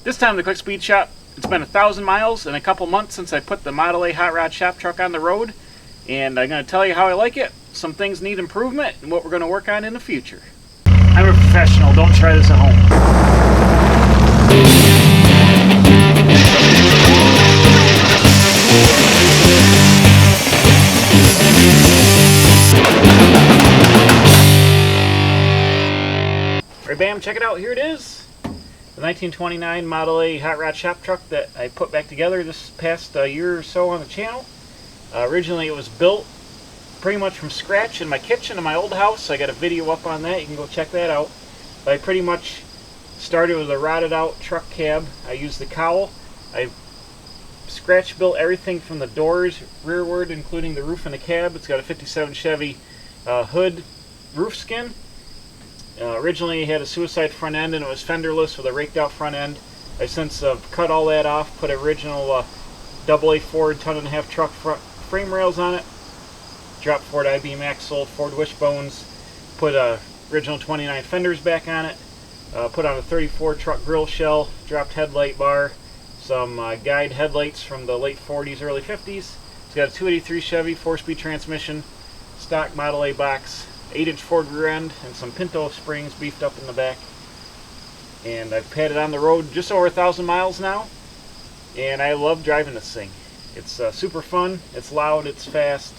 This time at the Quick Speed Shop, it's been 1,000 miles and a couple months since I put the Model A Hot Rod Shop truck on the road, and I'm going to tell you how I like it, some things need improvement, and what we're going to work on in the future. I'm a professional, don't try this at home. Alright, bam, check it out, here it is. The 1929 Model A Hot Rod Shop truck that I put back together this past year or so on the channel. Originally it was built pretty much from scratch in my kitchen in my old house. I got a video up on that, you can go check that out. But I pretty much started with a rotted out truck cab. I used the cowl. I scratch built everything from the doors rearward, including the roof and the cab. It's got a 57 Chevy hood roof skin. Originally it had a suicide front end and it was fenderless with a raked out front end. I've since cut all that off, put original AA Ford 1.5-ton truck front frame rails on it, dropped Ford I-beam axle, Ford wishbones, put original 29 fenders back on it, put on a 34 truck grill shell, dropped headlight bar, some guide headlights from the late 40s, early 50s. It's got a 283 Chevy 4-speed transmission, stock Model A box, 8-inch Ford rear end, and some Pinto springs beefed up in the back. And I've had it on the road just over 1,000 miles now, and I love driving this thing. It's super fun, it's loud, it's fast,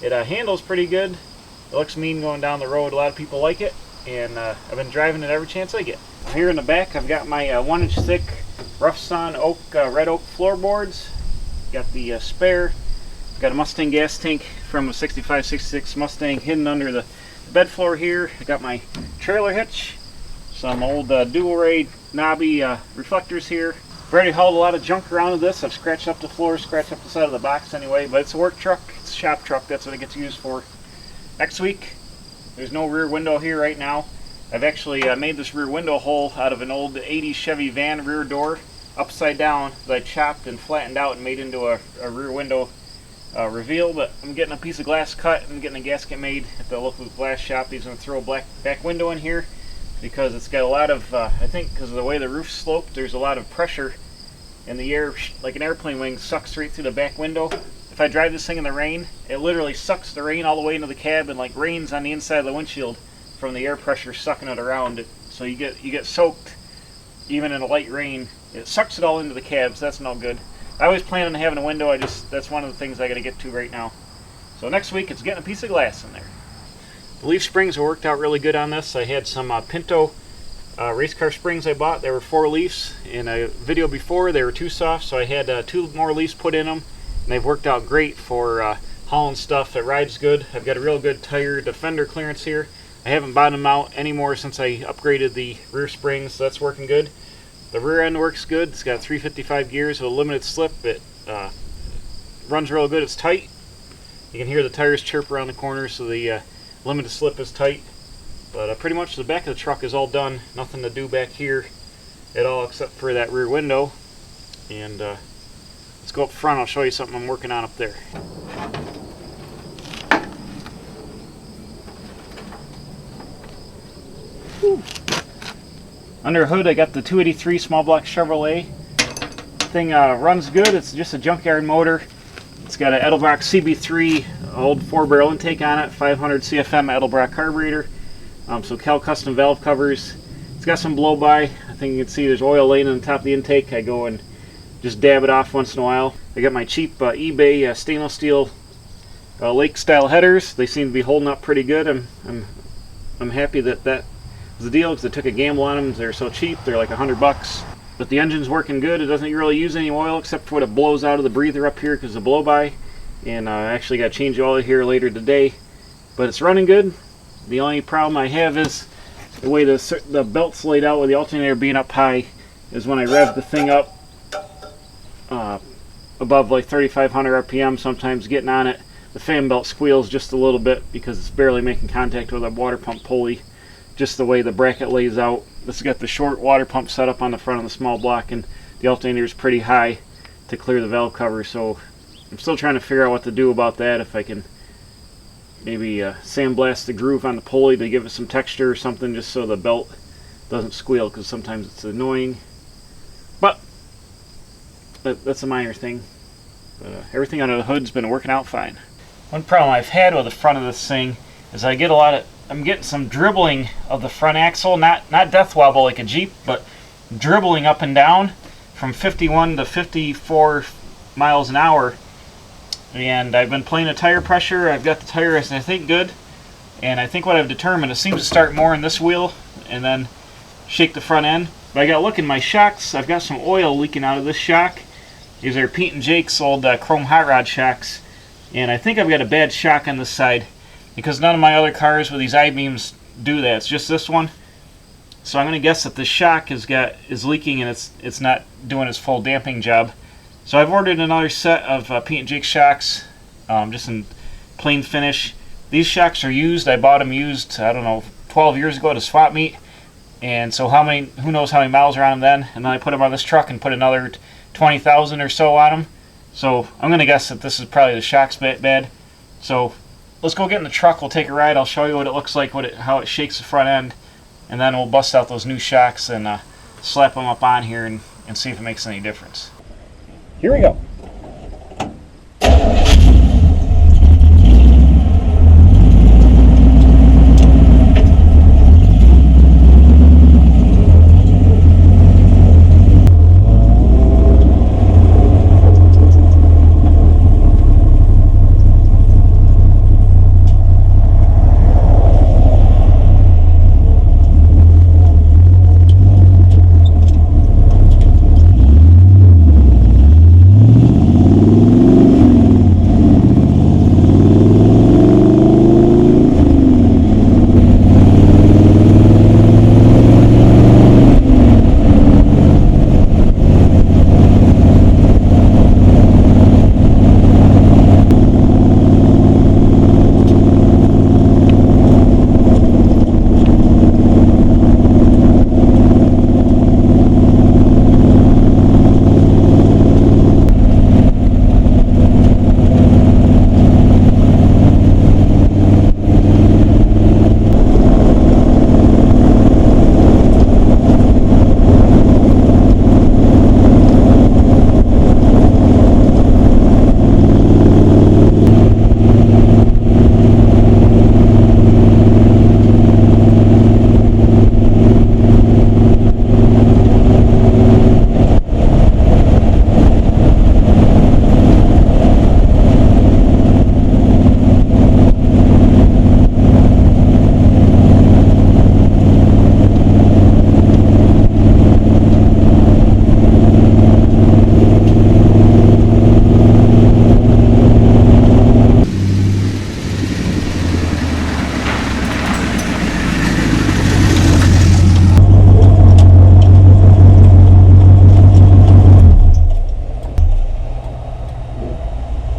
it handles pretty good, it looks mean going down the road. A lot of people like it, and I've been driving it every chance I get. Here in the back I've got my 1-inch thick rough sawn oak, red oak floorboards. Got the spare. Got a Mustang gas tank from a 65-66 Mustang hidden under the bed floor here. I got my trailer hitch, some old dual-ray knobby reflectors here. I've already hauled a lot of junk around with this. I've scratched up the floor, scratched up the side of the box anyway, but it's a work truck, it's a shop truck, that's what it gets used for. Next week, there's no rear window here right now. I've actually made this rear window hole out of an old 80s Chevy van rear door, upside down, that I chopped and flattened out and made into a rear window reveal. But I'm getting a piece of glass cut and getting a gasket made at the local glass shop. He's going to throw a back window in here because it's got a lot of, I think because of the way the roof's sloped, there's a lot of pressure in the air, like an airplane wing sucks right through the back window. If I drive this thing in the rain, it literally sucks the rain all the way into the cab and like rains on the inside of the windshield from the air pressure sucking it around it. So you get soaked even in a light rain. It sucks it all into the cab, so that's no good. I always plan on having a window. That's one of the things I got to get to right now. So next week it's getting a piece of glass in there. The leaf springs worked out really good on this. I had some Pinto race car springs I bought. There were 4 leaves. In a video before they were too soft, so I had 2 more leaves put in them, and they've worked out great for hauling stuff that rides good. I've got a real good tire defender clearance here. I haven't bottomed them out anymore since I upgraded the rear springs, so that's working good. The rear end works good. It's got 355 gears with a limited slip. It runs real good. It's tight. You can hear the tires chirp around the corners, so the limited slip is tight. But pretty much the back of the truck is all done. Nothing to do back here at all except for that rear window. And let's go up front. I'll show you something I'm working on up there. Whew. Under the hood I got the 283 small block Chevrolet. Thing runs good. It's just a junkyard motor. It's got an Edelbrock CB3 old 4-barrel intake on it, 500 CFM Edelbrock carburetor. So Cal custom valve covers. It's got some blow by. I think you can see there's oil laying on the top of the intake. I go and just dab it off once in a while. I got my cheap eBay stainless steel lake style headers. They seem to be holding up pretty good. I'm happy that was the deal because I took a gamble on them. They're so cheap. They're like $100. But the engine's working good. It doesn't really use any oil except for what it blows out of the breather up here because of the blow by. And I actually got to change oil here later today. But it's running good. The only problem I have is the way the belt's laid out with the alternator being up high is when I rev the thing up above like 3,500 RPM, sometimes getting on it, the fan belt squeals just a little bit because it's barely making contact with a water pump pulley, just the way the bracket lays out. This has got the short water pump set up on the front of the small block, and the alternator is pretty high to clear the valve cover, so I'm still trying to figure out what to do about that, if I can maybe sandblast the groove on the pulley to give it some texture or something, just so the belt doesn't squeal, because sometimes it's annoying. that's a minor thing. But everything under the hood's been working out fine. One problem I've had with the front of this thing is I'm getting some dribbling of the front axle, not death wobble like a Jeep, but dribbling up and down from 51 to 54 miles an hour. And I've been playing the tire pressure. I've got the tire, I think, good. And I think what I've determined, it seems to start more in this wheel and then shake the front end. But I got to look in my shocks. I've got some oil leaking out of this shock. These are Pete and Jake's old chrome hot rod shocks. And I think I've got a bad shock on this side because none of my other cars with these I-beams do that. It's just this one. So I'm going to guess that the shock is leaking and it's not doing its full damping job. So I've ordered another set of Pete and Jake shocks, just in plain finish. These shocks are used. I bought them used, I don't know, 12 years ago at a swap meet. And so who knows how many miles are on them then. And then I put them on this truck and put another 20,000 or so on them. So I'm going to guess that this is probably the shock's bad. So let's go get in the truck. We'll take a ride. I'll show you what it looks like, how it shakes the front end. And then we'll bust out those new shocks and slap them up on here and see if it makes any difference. Here we go.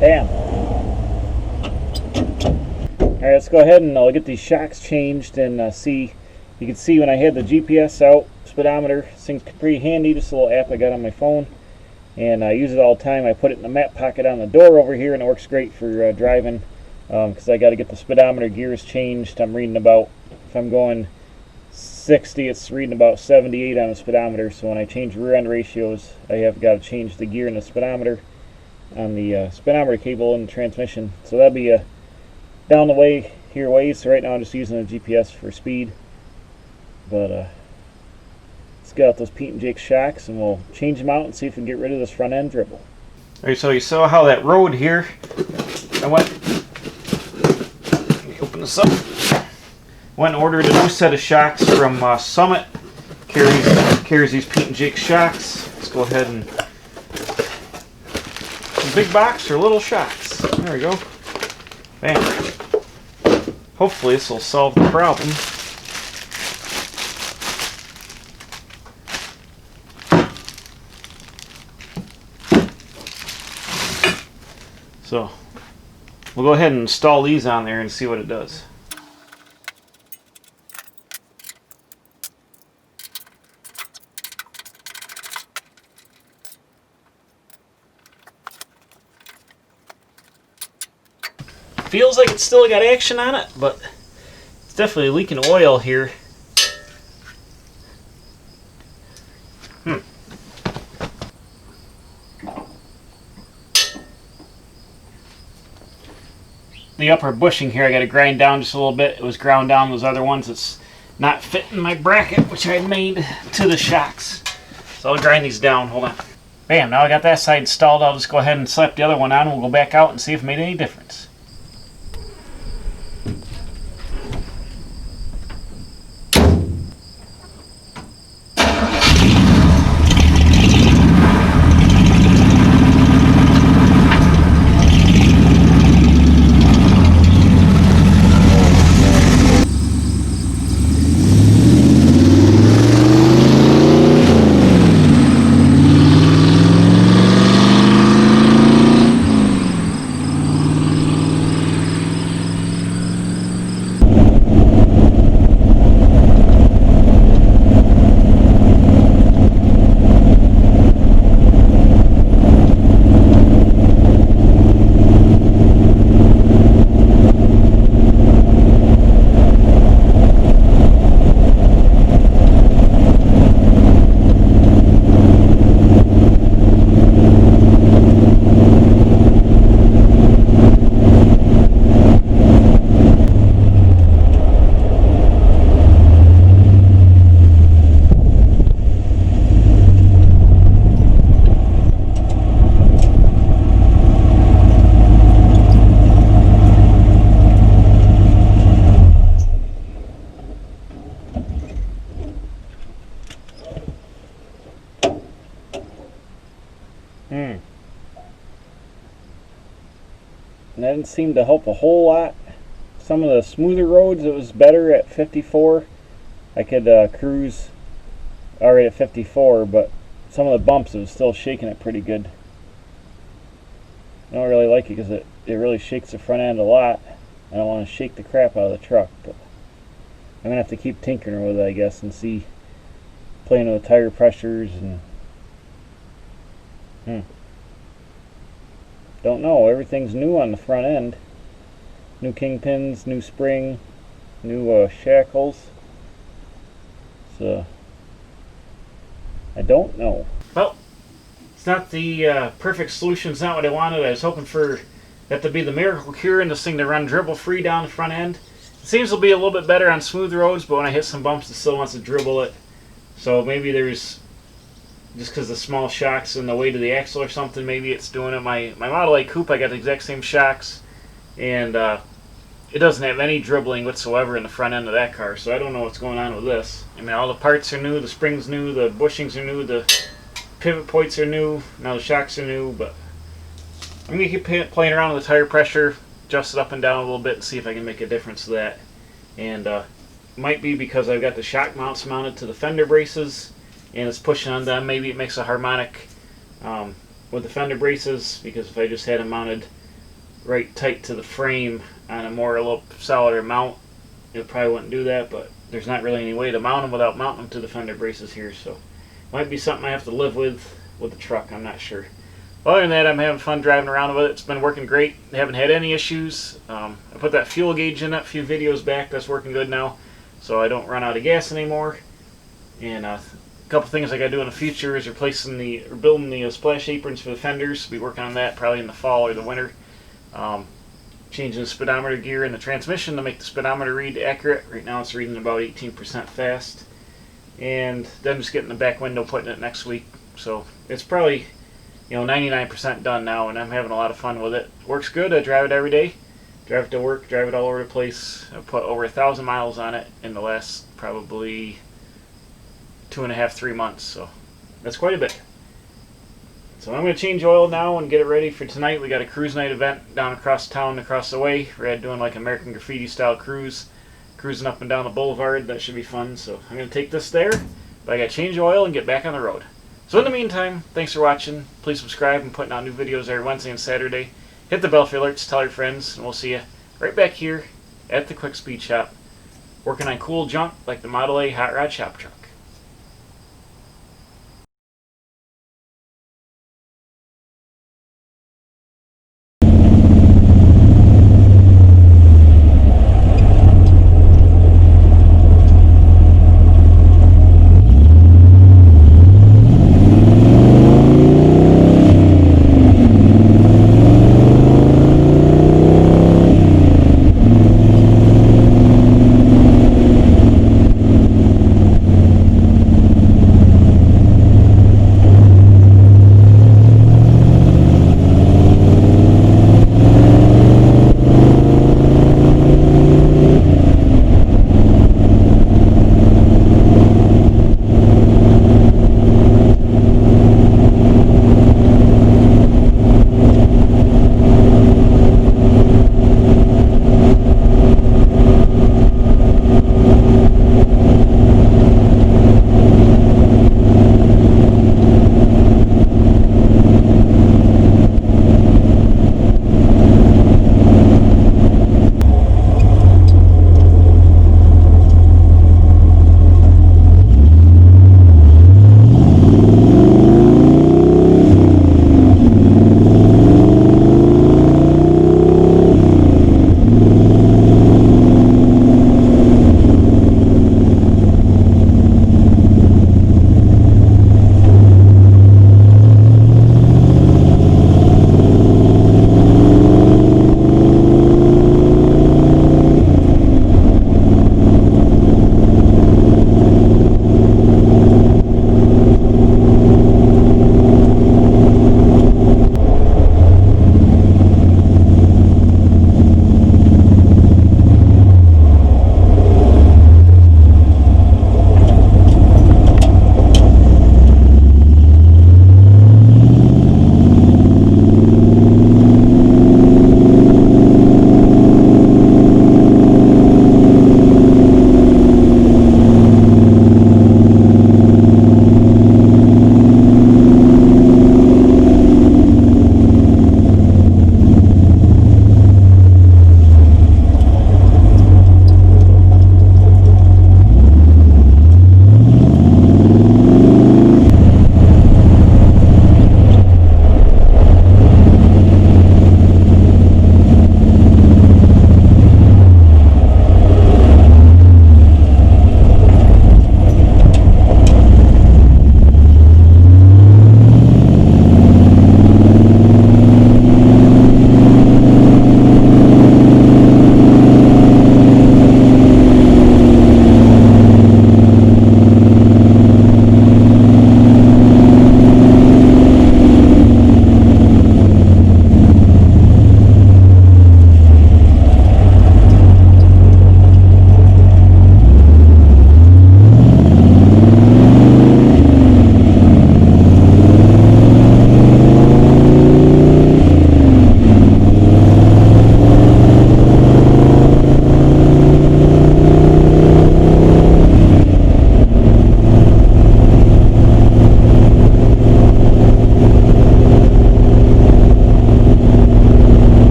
Bam. Alright, let's go ahead and I'll get these shocks changed and see. You can see when I had the GPS out, speedometer, this thing's pretty handy, just a little app I got on my phone. And I use it all the time. I put it in the map pocket on the door over here and it works great for driving because I got to get the speedometer gears changed. I'm reading about, if I'm going 60, it's reading about 78 on the speedometer. So when I change rear end ratios, I have got to change the gear in the speedometer on the speedometer cable and the transmission. So that'll be down the way here ways. So right now I'm just using the GPS for speed. But let's get out those Pete and Jake shocks and we'll change them out and see if we can get rid of this front end dribble. Alright, so you saw how that road here, let me open this up. Went and ordered a new set of shocks from Summit. Carries these Pete and Jake shocks. Let's go ahead and big box or little shocks. There we go. Bam. Hopefully this will solve the problem. So we'll go ahead and install these on there and see what it does. Feels like it's still got action on it, but it's definitely leaking oil here. the upper bushing here I got to grind down just a little bit. It was ground down those other ones that's not fitting my bracket, which I made to the shocks. So I'll grind these down. Hold on. Bam, now I got that side installed. I'll just go ahead and slap the other one on. We'll go back out and see if it made any difference. And that didn't seem to help a whole lot. Some of the smoother roads, it was better at 54. I could cruise already at 54, but some of the bumps, it was still shaking it pretty good. I don't really like it because it really shakes the front end a lot. I don't want to shake the crap out of the truck, but I'm going to have to keep tinkering with it, I guess, and see, playing with the tire pressures and don't know. Everything's new on the front end. New kingpins, new spring, new shackles. So I don't know. Well, it's not the perfect solution. It's not what I wanted. I was hoping for that to be the miracle cure and this thing to run dribble free down the front end. It seems to be a little bit better on smooth roads, but when I hit some bumps, it still wants to dribble it. So maybe there's, just because the small shocks and the weight of the axle or something, maybe it's doing it. My Model A Coupe, I got the exact same shocks, and it doesn't have any dribbling whatsoever in the front end of that car, so I don't know what's going on with this. I mean, all the parts are new, the springs new, the bushings are new, the pivot points are new, now the shocks are new, but I'm going to keep playing around with the tire pressure, adjust it up and down a little bit and see if I can make a difference to that. And might be because I've got the shock mounts mounted to the fender braces, and it's pushing on them. Maybe it makes a harmonic with the fender braces, because if I just had them mounted right tight to the frame on a little solider mount, it probably wouldn't do that, but there's not really any way to mount them without mounting them to the fender braces here, so it might be something I have to live with the truck. I'm not sure. Other than that, I'm having fun driving around with it. It's been working great. I haven't had any issues. I put that fuel gauge in a few videos back. That's working good now, so I don't run out of gas anymore. And a couple things I got to do in the future is building the splash aprons for the fenders. Be working on that probably in the fall or the winter. Changing the speedometer gear in the transmission to make the speedometer read accurate. Right now it's reading about 18% fast. And then just getting the back window, putting it next week. So it's probably 99% done now, and I'm having a lot of fun with it. Works good. I drive it every day. Drive it to work, drive it all over the place. I put over 1,000 miles on it in the last probably 2.5, 3 months. So that's quite a bit. So I'm going to change oil now and get it ready for tonight. We got a cruise night event down across town, across the way. We're doing like American Graffiti style cruise, cruising up and down the boulevard. That should be fun. So I'm going to take this there, but I got to change oil and get back on the road. So in the meantime, thanks for watching. Please subscribe. I'm putting out new videos every Wednesday and Saturday. Hit the bell for alerts, tell your friends, and we'll see you right back here at the Quick Speed Shop, working on cool junk like the Model A Hot Rod Shop Truck.